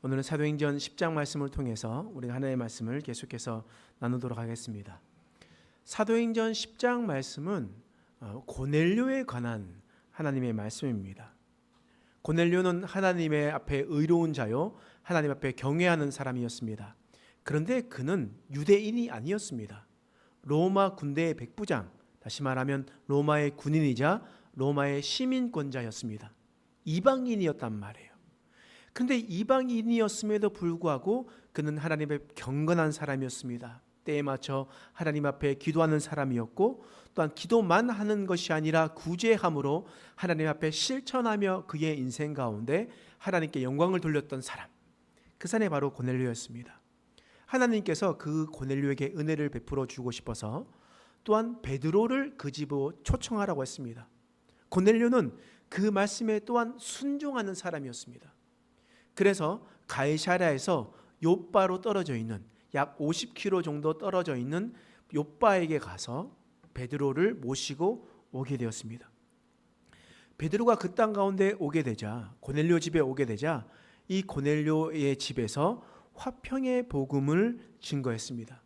오늘은 사도행전 10장 말씀을 통해서 우리가 하나님의 말씀을 계속해서 나누도록 하겠습니다. 사도행전 10장 말씀은 고넬료에 관한 하나님의 말씀입니다. 고넬료는 하나님의 앞에 의로운 자요, 하나님 앞에 경외하는 사람이었습니다. 그런데 그는 유대인이 아니었습니다. 로마 군대의 백부장, 다시 말하면 로마의 군인이자 로마의 시민권자였습니다. 이방인이었단 말이에요. 그런데 이방인이었음에도 불구하고 그는 하나님의 경건한 사람이었습니다. 때에 맞춰 하나님 앞에 기도하는 사람이었고, 또한 기도만 하는 것이 아니라 구제함으로 하나님 앞에 실천하며 그의 인생 가운데 하나님께 영광을 돌렸던 사람, 그 사람이 바로 고넬료였습니다. 하나님께서 그 고넬료에게 은혜를 베풀어 주고 싶어서 또한 베드로를 그 집으로 초청하라고 했습니다. 고넬료는 그 말씀에 또한 순종하는 사람이었습니다. 그래서 가이사랴에서 욥바로 떨어져 있는 약 50km 정도 떨어져 있는 욥바에게 가서 베드로를 모시고 오게 되었습니다. 베드로가 그 땅 가운데 오게 되자, 고넬료 집에 오게 되자 이 고넬료의 집에서 화평의 복음을 증거했습니다.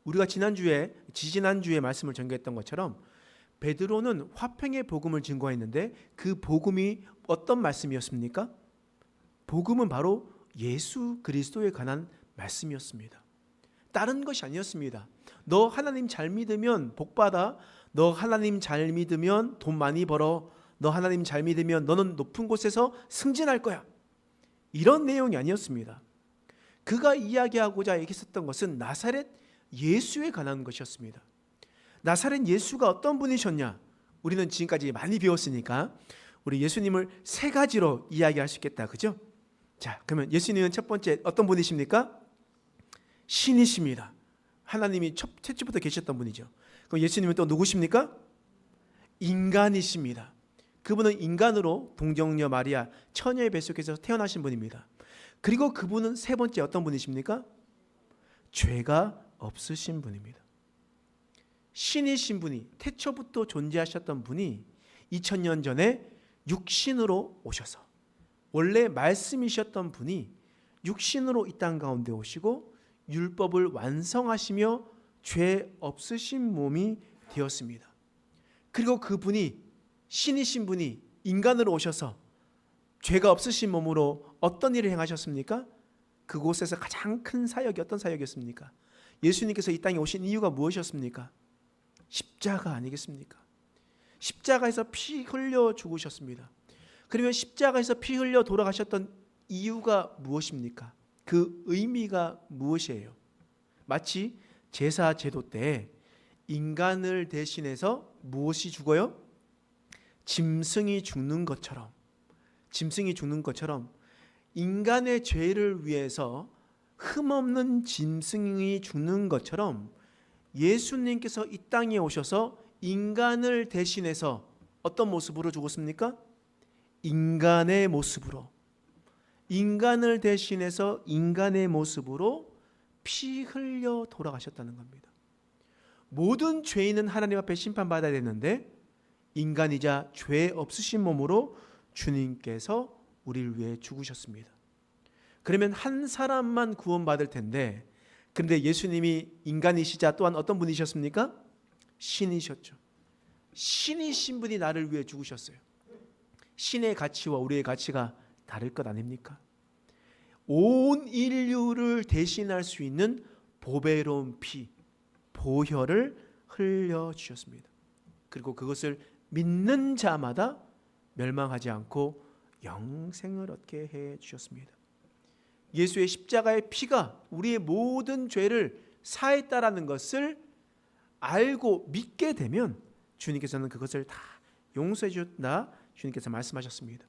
우리가 지지난주에 말씀을 전개했던 것처럼 베드로는 화평의 복음을 증거했는데 그 복음이 어떤 말씀이었습니까? 복음은 바로 예수 그리스도에 관한 말씀이었습니다. 다른 것이 아니었습니다. 너 하나님 잘 믿으면 복 받아. 너 하나님 잘 믿으면 돈 많이 벌어. 너 하나님 잘 믿으면 너는 높은 곳에서 승진할 거야. 이런 내용이 아니었습니다. 그가 이야기하고자 얘기했었던 것은 나사렛 예수에 관한 것이었습니다. 나사렛 예수가 어떤 분이셨냐? 우리는 지금까지 많이 배웠으니까 우리 예수님을 세 가지로 이야기할 수 있겠다, 그죠? 자, 그러면 예수님은 첫 번째 어떤 분이십니까? 신이십니다. 하나님이 첫째부터 계셨던 분이죠. 그럼 예수님은 또 누구십니까? 인간이십니다. 그분은 인간으로 동정녀 마리아 처녀의 뱃속에서 태어나신 분입니다. 그리고 그분은 세 번째 어떤 분이십니까? 죄가 없으신 분입니다. 신이신 분이, 태초부터 존재하셨던 분이 2000년 전에 육신으로 오셔서, 원래 말씀이셨던 분이 육신으로 이 땅 가운데 오시고 율법을 완성하시며 죄 없으신 몸이 되었습니다. 그리고 그분이, 신이신 분이 인간으로 오셔서 죄가 없으신 몸으로 어떤 일을 행하셨습니까? 그곳에서 가장 큰 사역이 어떤 사역이었습니까? 예수님께서 이 땅에 오신 이유가 무엇이었습니까? 십자가 아니겠습니까? 십자가에서 피 흘려 죽으셨습니다. 그러면 십자가에서 피 흘려 돌아가셨던 이유가 무엇입니까? 그 의미가 무엇이에요? 마치 제사 제도 때 인간을 대신해서 무엇이 죽어요? 짐승이 죽는 것처럼, 인간의 죄를 위해서 흠없는 짐승이 죽는 것처럼 예수님께서 이 땅에 오셔서 인간을 대신해서 어떤 모습으로 죽었습니까? 인간의 모습으로, 인간을 대신해서 인간의 모습으로 피 흘려 돌아가셨다는 겁니다. 모든 죄인은 하나님 앞에 심판받아야 되는데 인간이자 죄 없으신 몸으로 주님께서 우리를 위해 죽으셨습니다. 그러면 한 사람만 구원받을 텐데, 그런데 예수님이 인간이시자 또한 어떤 분이셨습니까? 신이셨죠. 신이신 분이 나를 위해 죽으셨어요. 신의 가치와 우리의 가치가 다를 것 아닙니까? 온 인류를 대신할 수 있는 보배로운 피, 보혈을 흘려주셨습니다. 그리고 그것을 믿는 자마다 멸망하지 않고 영생을 얻게 해주셨습니다. 예수의 십자가의 피가 우리의 모든 죄를 사했다라는 것을 알고 믿게 되면 주님께서는 그것을 다 용서해 주셨다, 주님께서 말씀하셨습니다.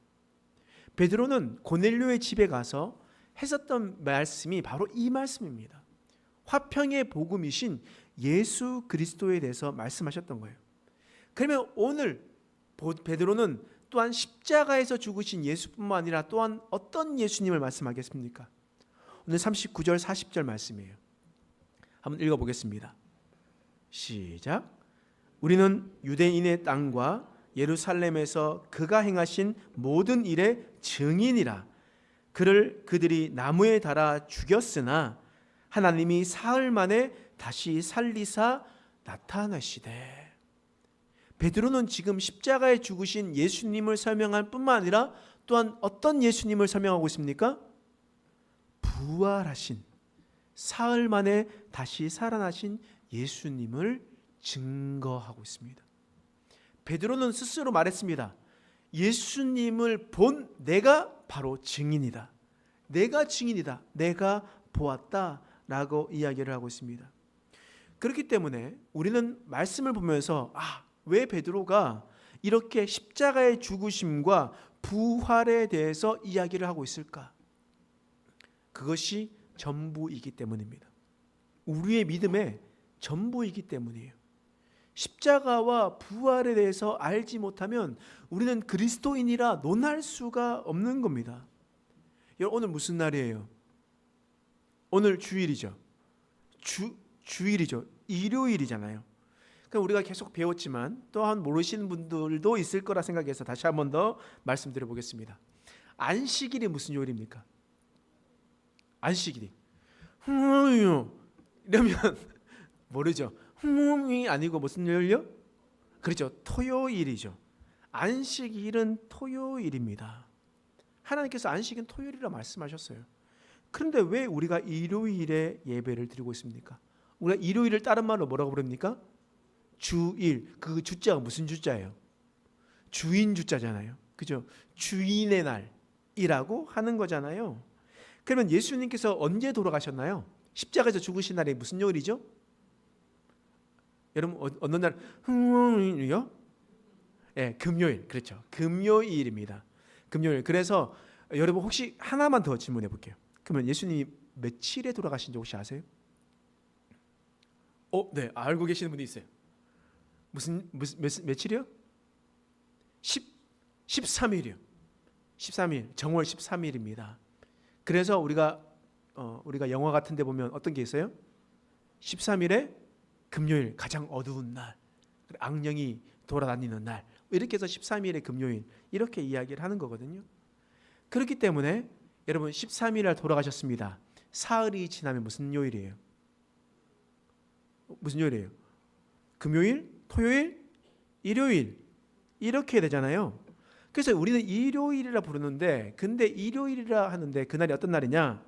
베드로는 고넬료의 집에 가서 했었던 말씀이 바로 이 말씀입니다. 화평의 복음이신 예수 그리스도에 대해서 말씀하셨던 거예요. 그러면 오늘 베드로는 또한 십자가에서 죽으신 예수뿐만 아니라 또한 어떤 예수님을 말씀하겠습니까? 오늘 39절 40절 말씀이에요. 한번 읽어보겠습니다. 시작. 우리는 유대인의 땅과 예루살렘에서 그가 행하신 모든 일의 증인이라. 그들이 나무에 달아 죽였으나 하나님이 사흘 만에 다시 살리사 나타나시되. 베드로는 지금 십자가에 죽으신 예수님을 설명할 뿐만 아니라 또한 어떤 예수님을 설명하고 있습니까? 부활하신, 사흘 만에 다시 살아나신 예수님을 증거하고 있습니다. 베드로는 스스로 말했습니다. 예수님을 본 내가 바로 증인이다. 내가 증인이다. 내가 보았다 라고 이야기를 하고 있습니다. 그렇기 때문에 우리는 말씀을 보면서 왜 베드로가 이렇게 십자가의 죽으심과 부활에 대해서 이야기를 하고 있을까? 그것이 전부이기 때문입니다. 우리의 믿음의 전부이기 때문이에요. 십자가와 부활에 대해서 알지 못하면 우리는 그리스도인이라 논할 수가 없는 겁니다. 오늘 무슨 날이에요? 오늘 주일이죠. 주일이죠. 일요일이잖아요. 그러니까 우리가 계속 배웠지만 또한 모르시는 분들도 있을 거라 생각해서 다시 한 번 더 말씀드려 보겠습니다. 안식일이 무슨 요일입니까? 안식일이 이러면 모르죠. 이 아니고 무슨 요일요? 그렇죠. 토요일이죠. 안식일은 토요일입니다. 하나님께서 안식일은 토요일이라 말씀하셨어요. 그런데 왜 우리가 일요일에 예배를 드리고 있습니까? 우리가 일요일을 다른 말로 뭐라고 부릅니까? 주일. 그 주자가 무슨 주자예요? 주인 주자잖아요. 그죠? 주인의 날이라고 하는 거잖아요. 그러면 예수님께서 언제 돌아가셨나요? 십자가에서 죽으신 날이 무슨 요일이죠? 여러분 어느 날이요? 네, 금요일. 그렇죠. 금요일입니다. 금요일. 그래서 여러분 혹시 하나만 더 질문해 볼게요. 그러면 예수님이 며칠에 돌아가신지 혹시 아세요? 네, 알고 계시는 분이 있어요. 며칠이요? 13일이요. 13일. 정월 13일입니다. 그래서 우리가 영화 같은 데 보면 어떤 게 있어요? 13일에 금요일, 가장 어두운 날, 악령이 돌아다니는 날, 이렇게 해서 13일의 금요일 이렇게 이야기를 하는 거거든요. 그렇기 때문에 여러분 13일 날 돌아가셨습니다. 사흘이 지나면 무슨 요일이에요? 무슨 요일이에요? 금요일, 토요일, 일요일 이렇게 되잖아요. 그래서 우리는 일요일이라 부르는데, 근데 일요일이라 하는데 그날이 어떤 날이냐?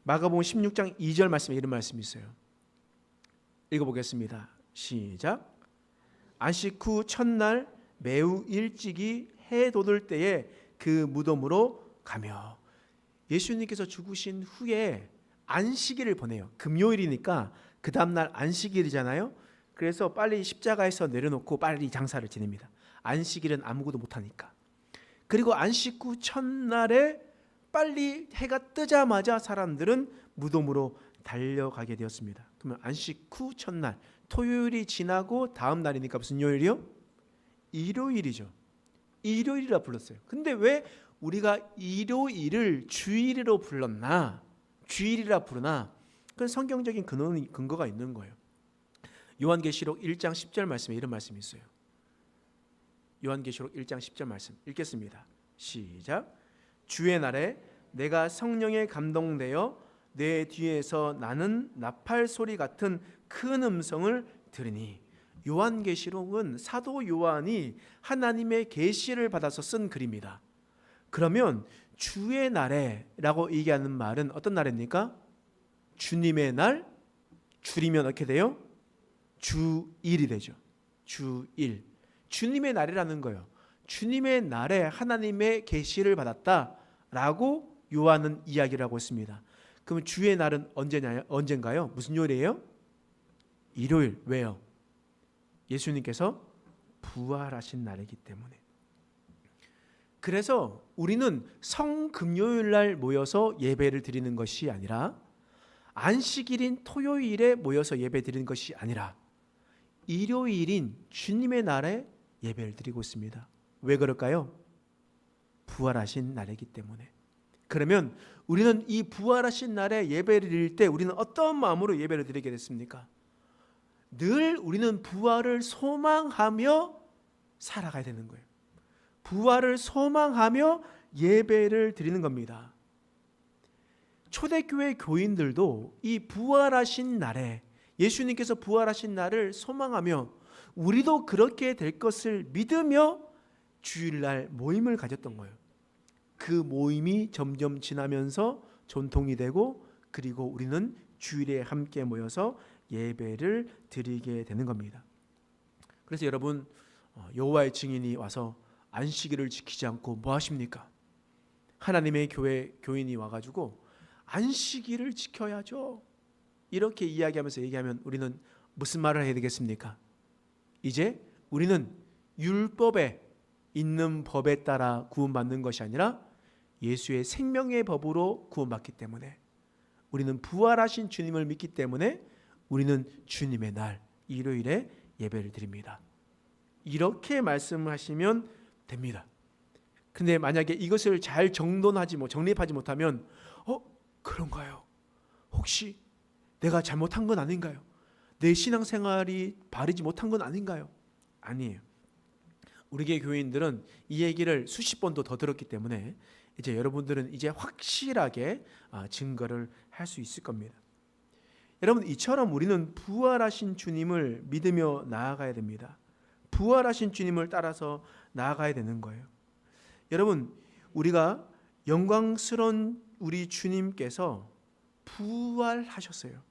마가복음 16장 2절 말씀에 이런 말씀이 있어요. 읽어보겠습니다. 시작. 안식 후 첫날 매우 일찍이 해 돋을 때에 그 무덤으로 가며. 예수님께서 죽으신 후에 안식일을 보내요. 금요일이니까 그 다음날 안식일이잖아요. 그래서 빨리 십자가에서 내려놓고 빨리 장사를 지냅니다. 안식일은 아무것도 못하니까. 그리고 안식 후 첫날에 빨리 해가 뜨자마자 사람들은 무덤으로 달려가게 되었습니다. 그러면 안식 후 첫날, 토요일이 지나고 다음 날이니까 무슨 요일이요? 일요일이죠. 일요일이라 불렀어요. 근데 왜 우리가 일요일을 주일이라 불렀나? 주일이라 부르나? 그건 성경적인 근거가 있는 거예요. 요한계시록 1장 10절 말씀에 이런 말씀이 있어요. 요한계시록 1장 10절 말씀 읽겠습니다. 시작. 주의 날에 내가 성령에 감동되어 내 뒤에서 나는 나팔 소리 같은 큰 음성을 들으니. 요한계시록은 사도 요한이 하나님의 계시를 받아서 쓴 글입니다. 그러면 주의 날에라고 얘기하는 말은 어떤 날입니까? 주님의 날, 줄이면 어떻게 돼요? 주일이 되죠. 주일. 주님의 날이라는 거예요. 주님의 날에 하나님의 계시를 받았다라고 요한은 이야기를 하고 있습니다. 그러면 주의 날은 언젠가요? 무슨 요일이에요? 일요일. 왜요? 예수님께서 부활하신 날이기 때문에. 그래서 우리는 성금요일 날 모여서 예배를 드리는 것이 아니라, 안식일인 토요일에 모여서 예배 드리는 것이 아니라 일요일인 주님의 날에 예배를 드리고 있습니다. 왜 그럴까요? 부활하신 날이기 때문에. 그러면 우리는 이 부활하신 날에 예배를 드릴 때 우리는 어떤 마음으로 예배를 드리게 됐습니까? 늘 우리는 부활을 소망하며 살아가야 되는 거예요. 부활을 소망하며 예배를 드리는 겁니다. 초대교회 교인들도 이 부활하신 날에 예수님께서 부활하신 날을 소망하며 우리도 그렇게 될 것을 믿으며 주일날 모임을 가졌던 거예요. 그 모임이 점점 지나면서 전통이 되고 그리고 우리는 주일에 함께 모여서 예배를 드리게 되는 겁니다. 그래서 여러분, 여호와의 증인이 와서 안식일을 지키지 않고 뭐 하십니까? 하나님의 교회 교인이 와가지고 안식일을 지켜야죠, 이렇게 이야기하면서 얘기하면 우리는 무슨 말을 해야 되겠습니까? 이제 우리는 율법에 있는 법에 따라 구원받는 것이 아니라 예수의 생명의 법으로 구원받기 때문에, 우리는 부활하신 주님을 믿기 때문에 우리는 주님의 날 일요일에 예배를 드립니다. 이렇게 말씀하시면 됩니다. 근데 만약에 이것을 잘 정립하지 못하면 그런가요? 혹시 내가 잘못한 건 아닌가요? 내 신앙생활이 바르지 못한 건 아닌가요? 아니에요. 우리 교인들은 이 얘기를 수십 번도 더 들었기 때문에 이제 여러분들은 이제 확실하게 증거를 할 수 있을 겁니다. 여러분, 이처럼 우리는 부활하신 주님을 믿으며 나아가야 됩니다. 부활하신 주님을 따라서 나아가야 되는 거예요. 여러분, 우리가 영광스러운 우리 주님께서 부활하셨어요.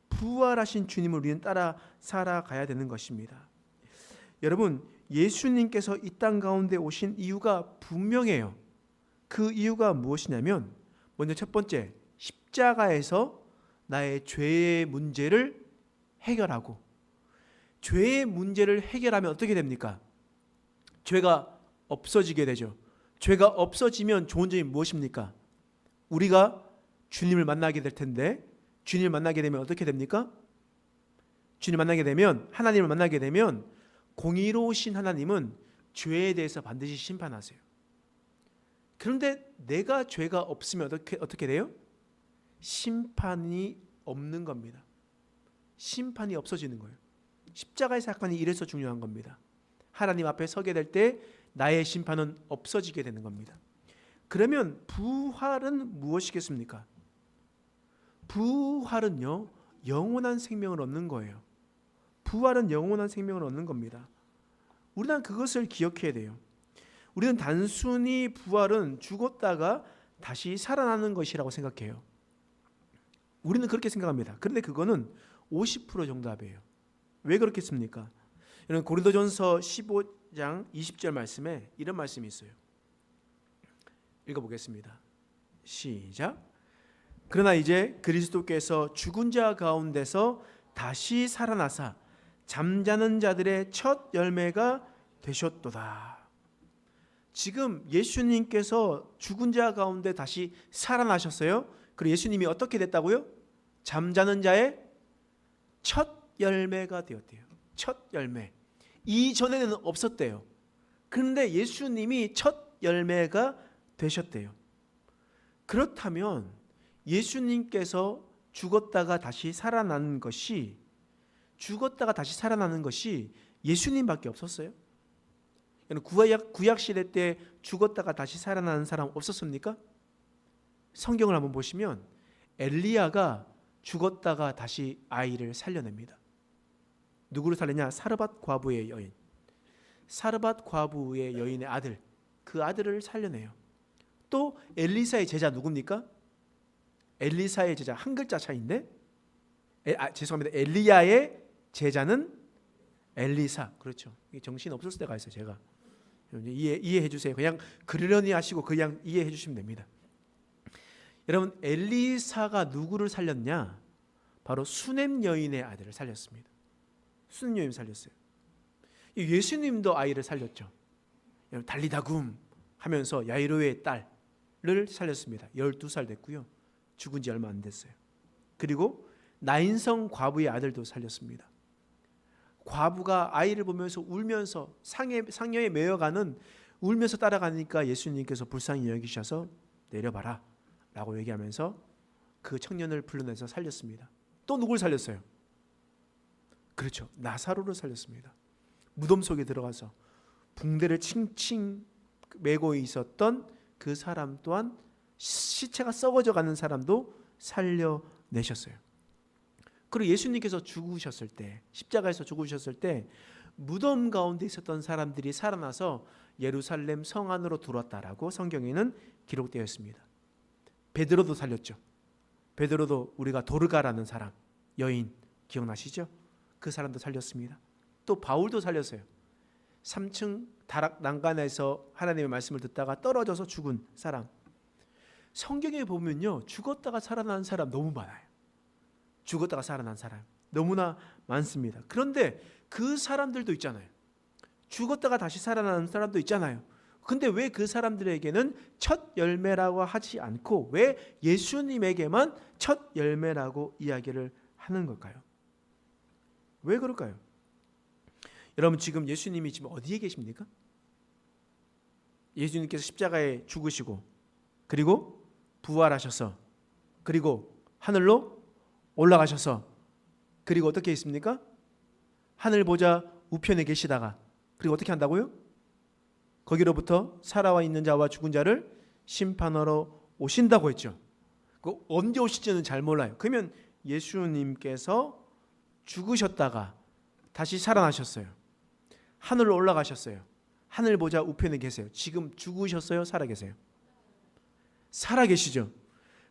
부활하신 주님을 우리는 따라 살아가야 되는 것입니다. 여러분, 예수님께서 이 땅 가운데 오신 이유가 분명해요. 그 이유가 무엇이냐면, 먼저 첫 번째, 십자가에서 나의 죄의 문제를 해결하고, 죄의 문제를 해결하면 어떻게 됩니까? 죄가 없어지게 되죠. 죄가 없어지면 좋은 점이 무엇입니까? 우리가 주님을 만나게 될 텐데, 주님을 만나게 되면 어떻게 됩니까? 주님을 만나게 되면, 하나님을 만나게 되면 공의로우신 하나님은 죄에 대해서 반드시 심판하세요. 그런데 내가 죄가 없으면 어떻게 돼요? 심판이 없는 겁니다. 심판이 없어지는 거예요. 십자가의 사건이 이래서 중요한 겁니다. 하나님 앞에 서게 될 때 나의 심판은 없어지게 되는 겁니다. 그러면 부활은 무엇이겠습니까? 부활은요, 영원한 생명을 얻는 거예요. 부활은 영원한 생명을 얻는 겁니다. 우리는 그것을 기억해야 돼요. 우리는 단순히 부활은 죽었다가 다시 살아나는 것이라고 생각해요. 우리는 그렇게 생각합니다. 그런데 그거는 50% 정답이에요. 왜 그렇겠습니까? 여러분, 고린도전서 15장 20절 말씀에 이런 말씀이 있어요. 읽어보겠습니다. 시작. 그러나 이제 그리스도께서 죽은 자 가운데서 다시 살아나사 잠자는 자들의 첫 열매가 되셨도다. 지금 예수님께서 죽은 자 가운데 다시 살아나셨어요. 그리고 예수님이 어떻게 됐다고요? 잠자는 자의 첫 열매가 되었대요. 첫 열매. 이전에는 없었대요. 그런데 예수님이 첫 열매가 되셨대요. 그렇다면 예수님께서 죽었다가 다시 살아나는 것이 예수님밖에 없었어요? 구약 시대 때 죽었다가 다시 살아나는 사람 없었습니까? 성경을 한번 보시면 엘리야가 죽었다가 다시 아이를 살려냅니다. 누구를 살렸냐? 사르밧 과부의 여인. 사르밧 과부의 여인의 아들, 그 아들을 살려내요. 또 엘리사의 제자 누굽니까? 엘리사의 제자, 한 글자 차이인데, 죄송합니다. 엘리야의 제자는 엘리사. 그렇죠. 정신 없을 때가 있어요. 제가 이해해 주세요. 그냥 그러려니 하시고 그냥 이해해 주시면 됩니다. 여러분, 엘리사가 누구를 살렸냐? 바로 수넴 여인의 아들을 살렸습니다. 수넴 여인 살렸어요. 예수님도 아이를 살렸죠. 달리다굼 하면서 야이로의 딸을 살렸습니다. 12살 됐고요. 죽은 지 얼마 안 됐어요. 그리고 나인성 과부의 아들도 살렸습니다. 과부가 아이를 보면서 울면서 상여에 매여가는, 울면서 따라가니까 예수님께서 불쌍히 여기셔서 내려봐라 라고 얘기하면서 그 청년을 불러내서 살렸습니다. 또 누굴 살렸어요? 그렇죠. 나사로를 살렸습니다. 무덤 속에 들어가서 붕대를 칭칭 메고 있었던 그 사람 또한, 시체가 썩어져 가는 사람도 살려내셨어요. 그리고 예수님께서 죽으셨을 때, 십자가에서 죽으셨을 때 무덤 가운데 있었던 사람들이 살아나서 예루살렘 성 안으로 들어왔다라고 성경에는 기록되어 있습니다. 베드로도 살렸죠. 베드로도 우리가 도르가라는 사람, 여인 기억나시죠? 그 사람도 살렸습니다. 또 바울도 살렸어요. 3층 다락 난간에서 하나님의 말씀을 듣다가 떨어져서 죽은 사람. 성경에 보면요, 죽었다가 살아난 사람 너무 많아요. 죽었다가 살아난 사람 너무나 많습니다. 그런데 그 사람들도 있잖아요. 죽었다가 다시 살아나는 사람도 있잖아요. 근데 왜 그 사람들에게는 첫 열매라고 하지 않고 왜 예수님에게만 첫 열매라고 이야기를 하는 걸까요? 왜 그럴까요? 여러분, 지금 예수님이 지금 어디에 계십니까? 예수님께서 십자가에 죽으시고 그리고 부활하셔서 그리고 하늘로 올라가셔서 그리고 어떻게 있습니까? 하늘 보좌 우편에 계시다가 그리고 어떻게 한다고요? 거기로부터 살아와 있는 자와 죽은 자를 심판하러 오신다고 했죠. 그 언제 오실지는 잘 몰라요. 그러면 예수님께서 죽으셨다가 다시 살아나셨어요. 하늘로 올라가셨어요. 하늘 보좌 우편에 계세요. 지금 죽으셨어요? 살아계세요? 살아계시죠.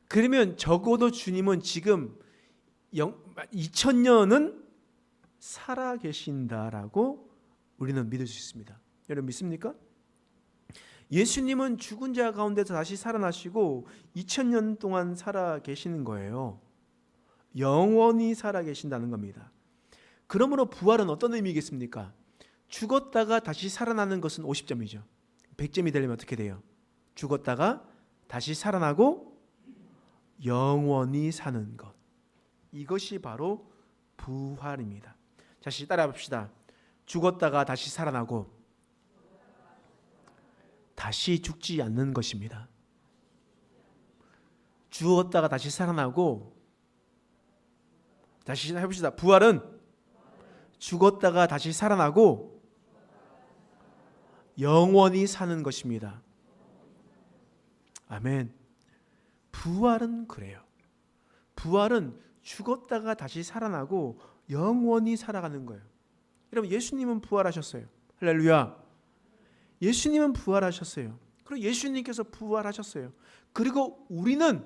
그러면 적어도 주님은 지금 2000년은 살아계신다라고 우리는 믿을 수 있습니다. 여러분 믿습니까? 예수님은 죽은 자 가운데서 다시 살아나시고 2000년 동안 살아계시는 거예요. 영원히 살아계신다는 겁니다. 그러므로 부활은 어떤 의미겠습니까? 죽었다가 다시 살아나는 것은 50점이죠. 100점이 되려면 어떻게 돼요? 죽었다가 다시 살아나고 영원히 사는 것. 이것이 바로 부활입니다. 다시 따라해 봅시다. 죽었다가 다시 살아나고 다시 죽지 않는 것입니다. 죽었다가 다시 살아나고 다시 해봅시다. 부활은 죽었다가 다시 살아나고 영원히 사는 것입니다. 아멘. 부활은 그래요. 부활은 죽었다가 다시 살아나고 영원히 살아가는 거예요. 여러분, 예수님은 부활하셨어요. 할렐루야. 예수님은 부활하셨어요. 그리고 예수님께서 부활하셨어요. 그리고 우리는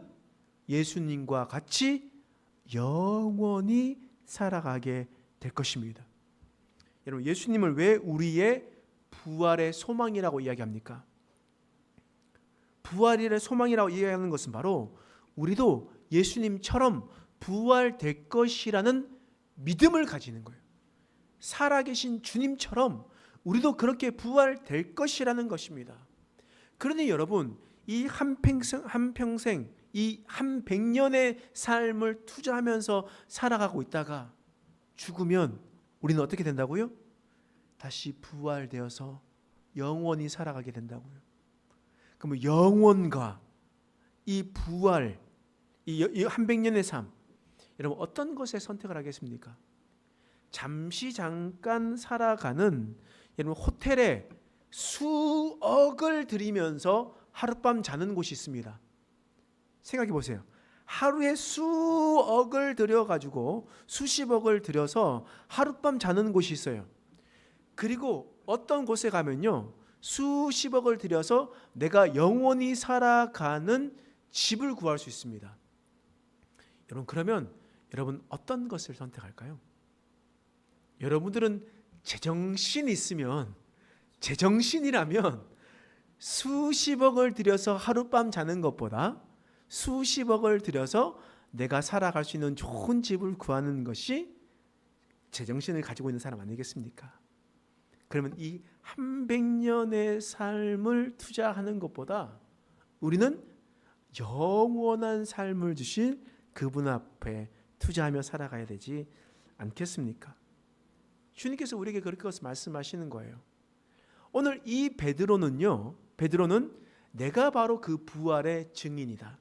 예수님과 같이 영원히 살아가게 될 것입니다. 여러분, 예수님을 왜 우리의 부활의 소망이라고 이야기합니까? 부활의 소망이라고 이야기하는 것은 바로 우리도 예수님처럼 부활될 것이라는 믿음을 가지는 거예요. 살아계신 주님처럼 우리도 그렇게 부활될 것이라는 것입니다. 그러니 여러분, 이 한평생 이 한 100년의 삶을 투자하면서 살아가고 있다가 죽으면 우리는 어떻게 된다고요? 다시 부활되어서 영원히 살아가게 된다고요. 그러면 영원과 이 부활, 이 한 100년의 삶, 여러분 어떤 것에 선택을 하겠습니까? 잠시 잠깐 살아가는 여러분 호텔에 수억을 들이면서 하룻밤 자는 곳이 있습니다. 생각해 보세요. 하루에 수억을 들여가지고 수십억을 들여서 하룻밤 자는 곳이 있어요. 그리고 어떤 곳에 가면요, 수십억을 들여서 내가 영원히 살아가는 집을 구할 수 있습니다. 여러분, 그러면 여러분 어떤 것을 선택할까요? 여러분들은 제정신이라면 수십억을 들여서 하룻밤 자는 것보다 수십억을 들여서 내가 살아갈 수 있는 좋은 집을 구하는 것이 제정신을 가지고 있는 사람 아니겠습니까? 그러면 이 한 100년의 삶을 투자하는 것보다 우리는 영원한 삶을 주실 그분 앞에 투자하며 살아가야 되지 않겠습니까? 주님께서 우리에게 그렇게 말씀하시는 거예요. 오늘 이 베드로는 내가 바로 그 부활의 증인이다.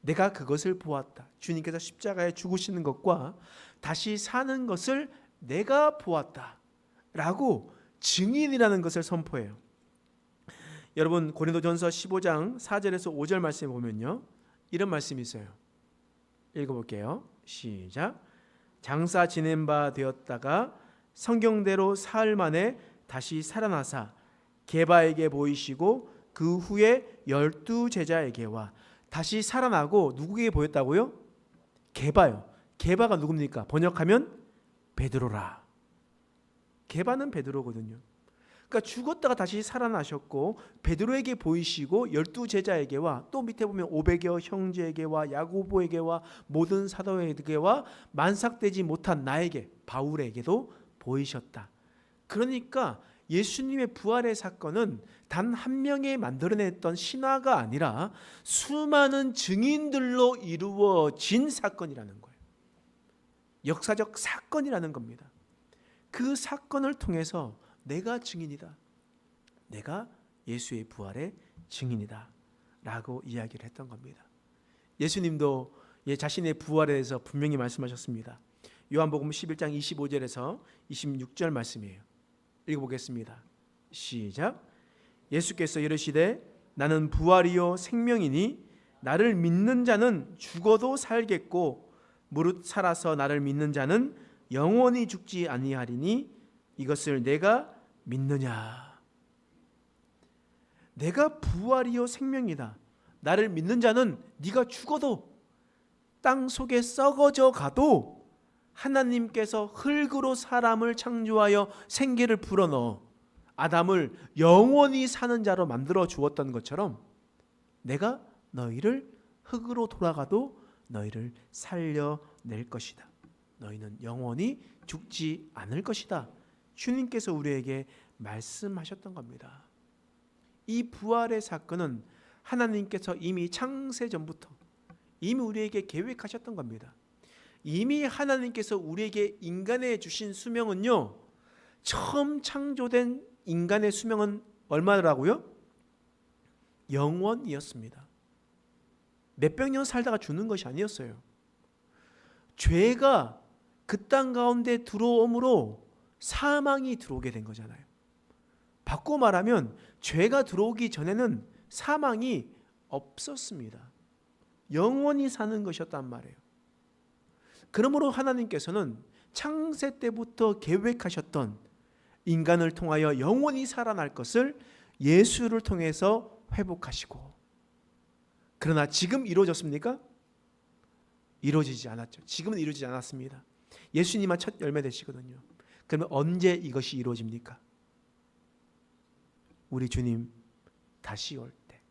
내가 그것을 보았다. 주님께서 십자가에 죽으시는 것과 다시 사는 것을 내가 보았다 라고 증인이라는 것을 선포해요. 여러분, 고린도전서 15장 4절에서 5절 말씀에 보면요, 이런 말씀이 있어요. 읽어볼게요. 시작. 장사 지낸 바 되었다가 성경대로 사흘 만에 다시 살아나사 게바에게 보이시고 그 후에 12 제자에게와 다시 살아나고 누구에게 보였다고요? 게바요. 게바가 누굽니까? 번역하면 베드로라. 게바는 베드로거든요. 그러니까 죽었다가 다시 살아나셨고 베드로에게 보이시고 12 제자에게와 또 밑에 보면 500여 형제에게와 야고보에게와 모든 사도에게와 만삭되지 못한 나에게 바울에게도 보이셨다. 그러니까 예수님의 부활의 사건은 단 한 명이 만들어냈던 신화가 아니라 수많은 증인들로 이루어진 사건이라는 거예요. 역사적 사건이라는 겁니다. 그 사건을 통해서 내가 증인이다. 내가 예수의 부활의 증인이다. 라고 이야기를 했던 겁니다. 예수님도 자신의 부활에 대해서 분명히 말씀하셨습니다. 요한복음 11장 25절에서 26절 말씀이에요. 읽어보겠습니다. 시작. 예수께서 이르시되 나는 부활이요 생명이니 나를 믿는 자는 죽어도 살겠고 무릇 살아서 나를 믿는 자는 영원히 죽지 아니하리니 이것을 내가 믿느냐. 내가 부활이요 생명이다. 나를 믿는 자는 네가 죽어도 땅 속에 썩어져 가도 하나님께서 흙으로 사람을 창조하여 생기를 불어넣어 아담을 영원히 사는 자로 만들어 주었던 것처럼 내가 너희를 흙으로 돌아가도 너희를 살려낼 것이다. 너희는 영원히 죽지 않을 것이다. 주님께서 우리에게 말씀하셨던 겁니다. 이 부활의 사건은 하나님께서 이미 창세 전부터 이미 우리에게 계획하셨던 겁니다. 이미 하나님께서 우리에게 인간에 주신 수명은요, 처음 창조된 인간의 수명은 얼마더라고요? 영원이었습니다. 몇백 년 살다가 죽는 것이 아니었어요. 죄가 그 땅 가운데 들어옴으로 사망이 들어오게 된 거잖아요. 바꿔 말하면 죄가 들어오기 전에는 사망이 없었습니다. 영원히 사는 것이었단 말이에요. 그러므로 하나님께서는 창세 때부터 계획하셨던 인간을 통하여 영원히 살아날 것을 예수를 통해서 회복하시고, 그러나 지금 이루어졌습니까? 이루어지지 않았죠. 지금은 이루어지지 않았습니다. 예수님만 첫 열매 되시거든요. 그러면 언제 이것이 이루어집니까? 우리 주님 다시 올 때,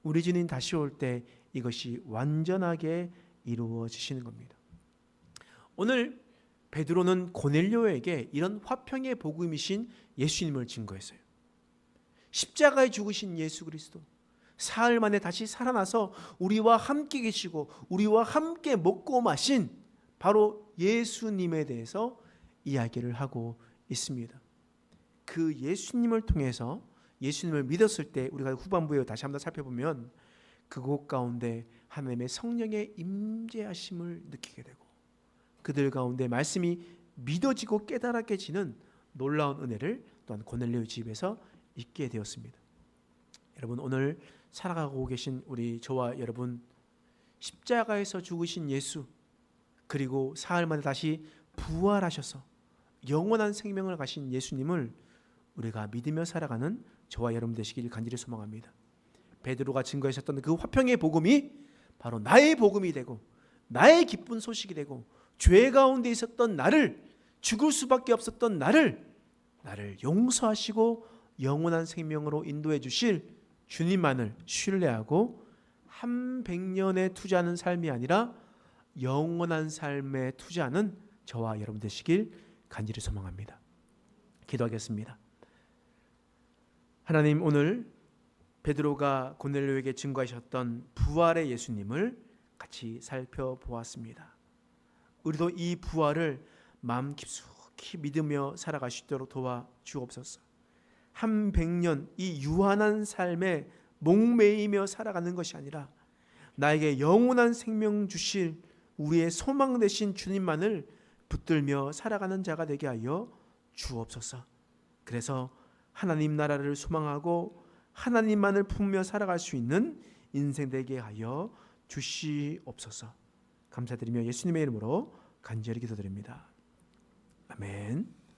우리 주님 다시 올 때 이것이 완전하게 이루어지시는 겁니다. 오늘 베드로는 고넬료에게 이런 화평의 복음이신 예수님을 증거했어요. 십자가에 죽으신 예수 그리스도, 사흘 만에 다시 살아나서 우리와 함께 계시고 우리와 함께 먹고 마신 바로 예수님에 대해서 이야기를 하고 있습니다. 그 예수님을 통해서 예수님을 믿었을 때 우리가 후반부에 다시 한번 살펴보면 그곳 가운데 하나님의 성령의 임재하심을 느끼게 되고 그들 가운데 말씀이 믿어지고 깨달아지는 놀라운 은혜를 또한 고넬료의 집에서 있게 되었습니다. 여러분, 오늘 살아가고 계신 우리 저와 여러분, 십자가에서 죽으신 예수, 그리고 사흘 만에 다시 부활하셔서 영원한 생명을 가신 예수님을 우리가 믿으며 살아가는 저와 여러분 되시길 간절히 소망합니다. 베드로가 증거하셨던 그 화평의 복음이 바로 나의 복음이 되고 나의 기쁜 소식이 되고 죄 가운데 있었던 나를, 죽을 수밖에 없었던 나를 용서하시고 영원한 생명으로 인도해 주실 주님만을 신뢰하고 한 100년에 투자하는 삶이 아니라 영원한 삶에 투자하는 저와 여러분 되시길 간절히 소망합니다. 기도하겠습니다. 하나님, 오늘 베드로가 고넬료에게 증거하셨던 부활의 예수님을 같이 살펴보았습니다. 우리도 이 부활을 마음 깊숙이 믿으며 살아갈 수 있도록 도와주옵소서. 한 100년 이 유한한 삶에 목매이며 살아가는 것이 아니라 나에게 영원한 생명 주실 우리의 소망 되신 주님만을 붙들며 살아가는 자가 되게 하여 주옵소서. 그래서 하나님 나라를 소망하고 하나님만을 품으며 살아갈 수 있는 인생 되게 하여 주시옵소서. 감사드리며 예수님의 이름으로 간절히 기도드립니다. 아멘.